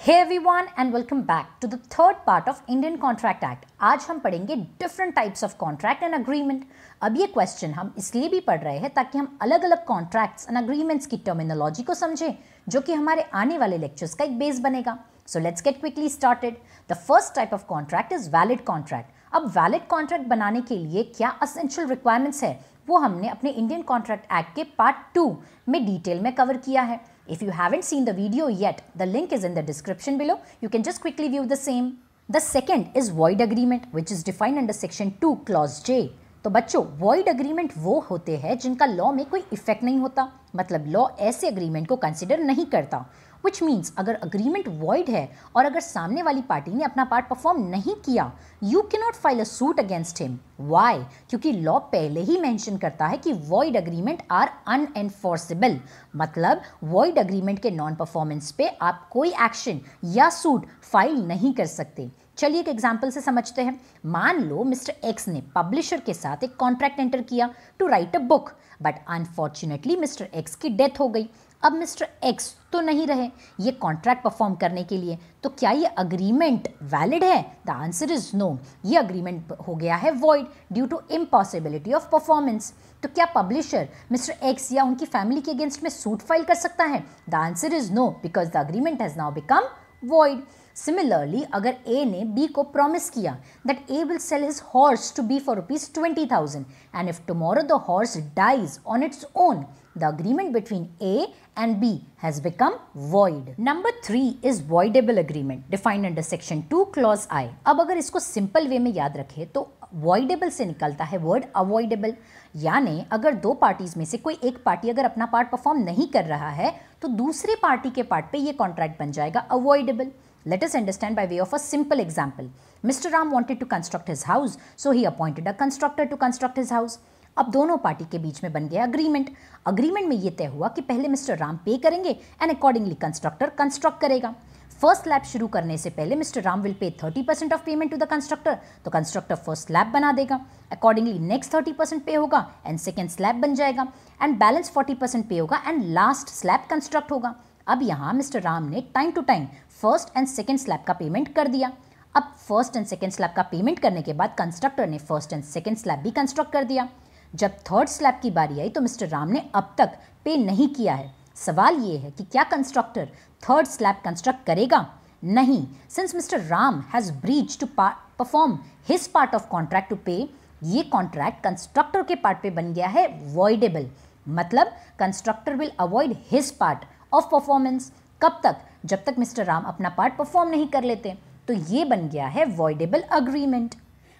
Hey everyone and welcome back to the third part of Indian Contract Act. आज हम पढ़ेंगे different types of contract and agreement. अब ये question हम इसलिए भी पढ़ रहे हैं ताकि हम अलग अलग कॉन्ट्रैक्ट्स एंड अग्रीमेंट्स की टर्मिनोलॉजी को समझें जो कि हमारे आने वाले लेक्चर्स का एक बेस बनेगा. So let's get quickly started. The first type of contract is valid contract. अब valid contract बनाने के लिए क्या essential requirements है वो हमने अपने इंडियन कॉन्ट्रैक्ट एक्ट के पार्ट 2 में डिटेल में कवर किया है. If you haven't seen the video yet, the link is in the description below. You can just quickly view the same. The second is void agreement, which is defined under section 2 clause J. तो बच्चों void agreement वो होते हैं जिनका law में कोई effect नहीं होता, मतलब लॉ ऐसे अग्रीमेंट को कंसिडर नहीं करता. Which means अगर अग्रीमेंट void है और अगर सामने वाली पार्टी ने अपना पार्ट परफॉर्म नहीं किया, you cannot file a suit against him. Why? क्योंकि लॉ पहले ही मेंशन करता है कि void agreement are unenforceable. मतलब void agreement के नॉन परफॉर्मेंस पे आप कोई एक्शन या सूट फाइल नहीं कर सकते. चलिए एक एग्जाम्पल से समझते हैं. मान लो मिस्टर एक्स ने पब्लिशर के साथ एक कॉन्ट्रैक्ट एंटर किया to write a book, but unfortunately mister X की डेथ हो गई. अब मिस्टर एक्स तो नहीं रहे ये कॉन्ट्रैक्ट परफॉर्म करने के लिए, तो क्या ये अग्रीमेंट वैलिड है? The answer is no. ये अग्रीमेंट हो गया है void due to impossibility of performance. तो क्या पब्लिशर मिस्टर एक्स या उनकी फैमिली के अगेंस्ट में सूट फाइल कर सकता है? The answer is no because the agreement has now become void. Similarly, अगर A ने B को प्रॉमिस किया that A will sell his horse to B for rupees 20,000 and if tomorrow the horse dies on its own, the agreement between A and B has become void. Number 3 is voidable agreement defined under section 2 clause I. अब अगर इसको simple way में याद रखें तो voidable से निकलता है वर्ड avoidable. यानी अगर दो पार्टीज में से कोई एक पार्टी अगर अपना पार्ट परफॉर्म नहीं कर रहा है तो दूसरी पार्टी के पार्ट पे ये कॉन्ट्रैक्ट बन जाएगा avoidable. Let us understand by way of a simple example. Mr. Ram wanted to construct his house, so he appointed a constructor to construct his house. अब दोनों पार्टी के बीच में बन गया अग्रीमेंट. अग्रीमेंट में ये तय हुआ कि पहले मिस्टर राम पे करेंगे एंड अकॉर्डिंगली कंस्ट्रक्टर कंस्ट्रक्ट करेगा. फर्स्ट स्लैब शुरू करने से पहले mister Ram will pay 30% of payment to the constructor, तो कंस्ट्रक्टर फर्स्ट स्लैब बना देगा. अकॉर्डिंगली नेक्स्ट 30% पे होगा एंड सेकेंड स्लैब बन जाएगा एंड बैलेंस 40% पे होगा एंड लास्ट स्लैब कंस्ट्रक्ट होगा. अब यहाँ मिस्टर राम ने time to time first and second slab का पेमेंट कर दिया. अब फर्स्ट एंड सेकेंड स्लैब का पेमेंट करने के बाद कंस्ट्रक्टर ने फर्स्ट एंड सेकेंड स्लैब भी कंस्ट्रक्ट कर दिया. जब थर्ड स्लैब की बारी आई तो मिस्टर राम ने अब तक पे नहीं किया है. सवाल ये है कि क्या कंस्ट्रक्टर थर्ड स्लैब कंस्ट्रक्ट करेगा? नहीं. Since mister Ram has breach to perform his part of contract to pay, ये कॉन्ट्रैक्ट कंस्ट्रक्टर के पार्ट पे बन गया है वॉइडेबल. मतलब constructor will avoid his part of performance. कब तक? जब तक मिस्टर राम अपना पार्ट परफॉर्म नहीं कर लेते. तो ये बन गया है voidable agreement.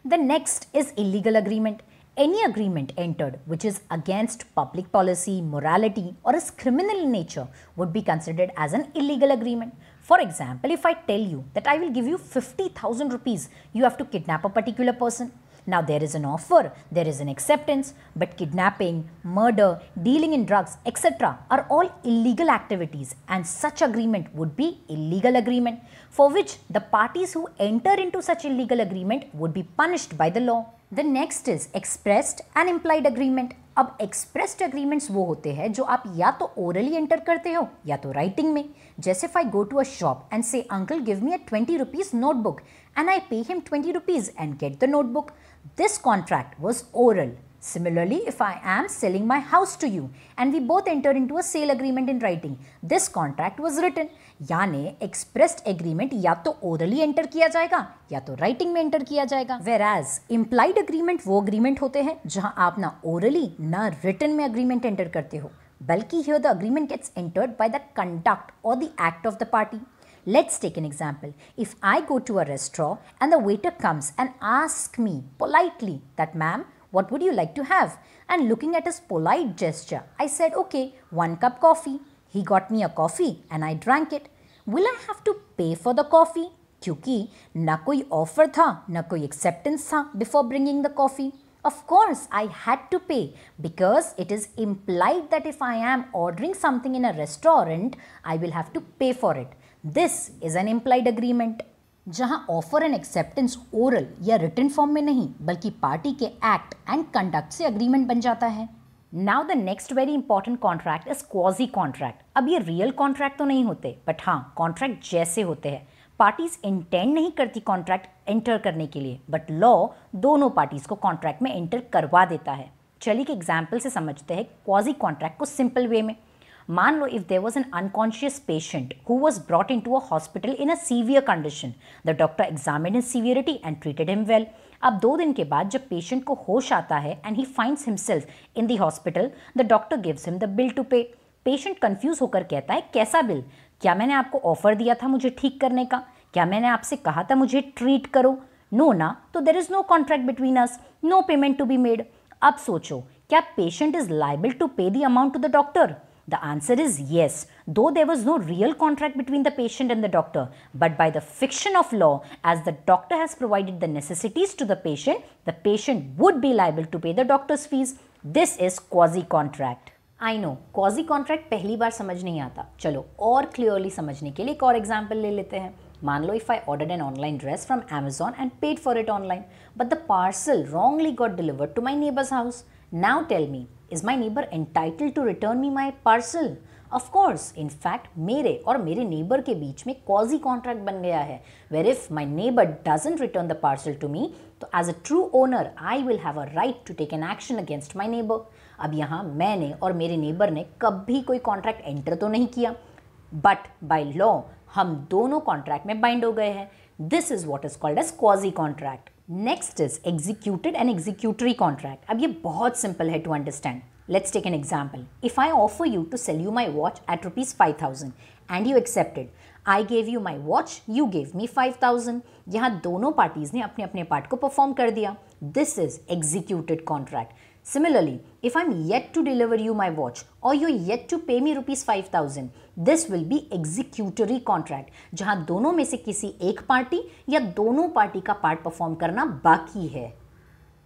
The next is illegal agreement. Any agreement entered which is against public policy, morality or is criminal in nature would be considered as an illegal agreement. For example, if I tell you that I will give you 50,000 rupees, you have to kidnap a particular person. Now there is an offer, there is an acceptance, but kidnapping, murder, dealing in drugs, etc. are all illegal activities and such agreement would be illegal agreement for which the parties who enter into such illegal agreement would be punished by the law. The next is expressed and implied agreement. अब expressed agreements वो होते हैं जो आप या तो orally enter करते हो या तो writing में. जैसे if I go to a shop and say uncle give me a 20 rupees notebook and I pay him 20 rupees and get the notebook. This contract was oral. Similarly, if I am selling my house to you and we both enter into a sale agreement in writing, this contract was written. यानी expressed agreement या तो orally enter किया जाएगा या तो writing में enter किया जाएगा. Whereas implied agreement वो agreement होते हैं जहां आप ना orally ना written में agreement enter करते हो, बल्कि here the agreement gets entered by the conduct or the act of the party. Let's take an example. If I go to a restaurant and the waiter comes and asks me politely that ma'am, what would you like to have? And looking at his polite gesture, I said, okay, 1 cup coffee. He got me a coffee and I drank it. Will I have to pay for the coffee? क्योंकि ना कोई offer था, ना कोई acceptance था before bringing the coffee. Of course, I had to pay because it is implied that if I am ordering something in a restaurant, I will have to pay for it. This is an implied agreement. जहां offer and acceptance oral या written form में नहीं बल्कि party के act and conduct से agreement बन जाता है. Now the next very important contract is quasi contract. अब ये रियल कॉन्ट्रैक्ट तो नहीं होते, बट हाँ कॉन्ट्रैक्ट जैसे होते हैं। पार्टीज इंटेंड नहीं करती कॉन्ट्रैक्ट एंटर करने के लिए, बट लॉ दोनों पार्टीज को कॉन्ट्रैक्ट में एंटर करवा देता है। चलिए कि एग्जाम्पल से समझते हैं क्वाजी कॉन्ट्रैक्ट को सिंपल वे में। मान लो if there was an unconscious patient who was brought into a hospital in a severe condition, the doctor examined his severity and treated him well. अब 2 दिन के बाद जब पेशेंट को होश आता है and he finds himself in the hospital, the doctor gives him the bill to pay. Patient confuse होकर कहता है कैसा बिल? क्या मैंने आपको ऑफर दिया था मुझे ठीक करने का? क्या मैंने आपसे कहा था मुझे ट्रीट करो? नो ना, तो there is no contract between us, no payment to be made. अब सोचो, क्या patient is liable to pay the amount to the doctor? The answer is yes, though there was no real contract between the patient and the doctor, but by the fiction of law, as the doctor has provided the necessities to the patient would be liable to pay the doctor's fees. This is quasi contract. I know, quasi contract पहली बार समझ नहीं आता। चलो और clearly समझने के लिए एक और एग्जाम्पल ले लेते हैं। मान लो if I ordered an online dress from Amazon and paid for it online, but the parcel wrongly got delivered to my neighbor's house. Now tell me, is my neighbor entitled to return me my parcel? Of course. In fact, मेरे और मेरे neighbor के बीच में quasi contract बन गया है, where if my neighbor doesn't return the parcel to me, तो as a true owner, I will have a right to take an action against my neighbor. अब यहाँ मैंने और मेरे neighbor ने कभी कोई contract enter तो नहीं किया, but by law हम दोनों कॉन्ट्रैक्ट में बाइंड हो गए हैं। This is what is called as quasi contract. Next is executed and executory contract. अब ये बहुत सिंपल है to understand. Let's take an example. If I offer you to sell you my watch at ₹5,000 and you accepted, I gave you my watch, you gave me 5,000। यहाँ दोनों parties ने अपने अपने part को परफॉर्म कर दिया। This is executed contract. Similarly, if I'm yet to deliver you my watch or you're yet to pay me ₹5,000, this will be executory contract, जहां दोनों में से किसी एक पार्टी या दोनों पार्टी का पार्ट परफॉर्म करना बाकी है।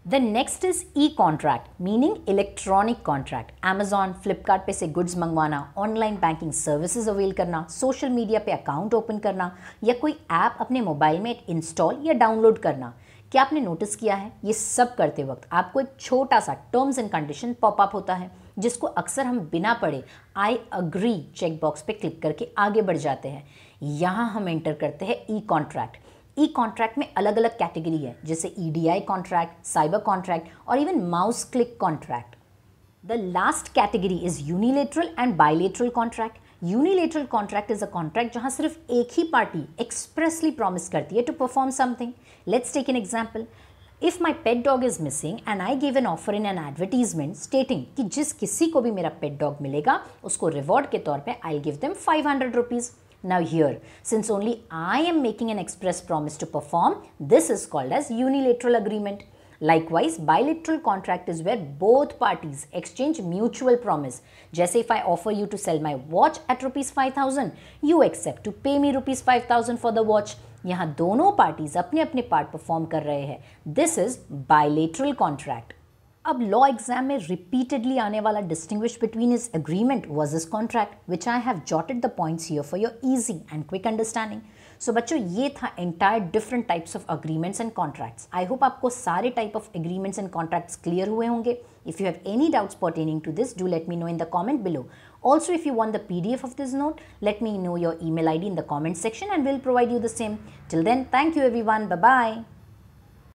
The next is e-contract, meaning electronic contract. Amazon, Flipkart पे से गुड्स मंगवाना, ऑनलाइन बैंकिंग सर्विसेज अवेल करना, सोशल मीडिया पे अकाउंट ओपन करना या कोई ऐप अपने मोबाइल में इंस्टॉल या डाउनलोड करना। क्या आपने नोटिस किया है, ये सब करते वक्त आपको एक छोटा सा टर्म्स एंड कंडीशन पॉपअप होता है, जिसको अक्सर हम बिना पढ़े आई अग्री चेक बॉक्स पे क्लिक करके आगे बढ़ जाते हैं। यहाँ हम एंटर करते हैं ई कॉन्ट्रैक्ट। ई कॉन्ट्रैक्ट में अलग अलग कैटेगरी है, जैसे EDI कॉन्ट्रैक्ट, साइबर कॉन्ट्रैक्ट और even mouse click contract. The last category is unilateral and bilateral contract. Unilateral contract is a contract जहां सिर्फ एक ही पार्टी एक्सप्रेसली प्रॉमिस करती है to perform something. Let's take an example. If my pet dog is missing and I give an offer in an advertisement stating कि जिस किसी को भी मेरा पेट डॉग मिलेगा उसको रिवॉर्ड के तौर पे I give them 500 rupees. Now here, since only I am making an express promise to perform, this is called as unilateral agreement. Likewise, bilateral contract is where both parties exchange mutual promise. जैसे if I offer you to sell my watch at ₹5,000, you accept to pay me ₹5,000 for the watch. यहाँ दोनों parties अपने अपने part perform कर रहे हैं। This is bilateral contract. अब law exam में रिपीटेडली आने वाला distinguish between is agreement versus contract, which I have jotted the points here for your easy and quick understanding. So बच्चों, ये था entire different types of agreements and contracts. I hope आपको सारे type of agreements and contracts clear हुए होंगे। If you have any doubts pertaining to this, do let me know in the comment below. Also, if you want the PDF of this note, let me know your email ID in the comment section and we'll provide you the same. Till then, thank you everyone. Bye-bye.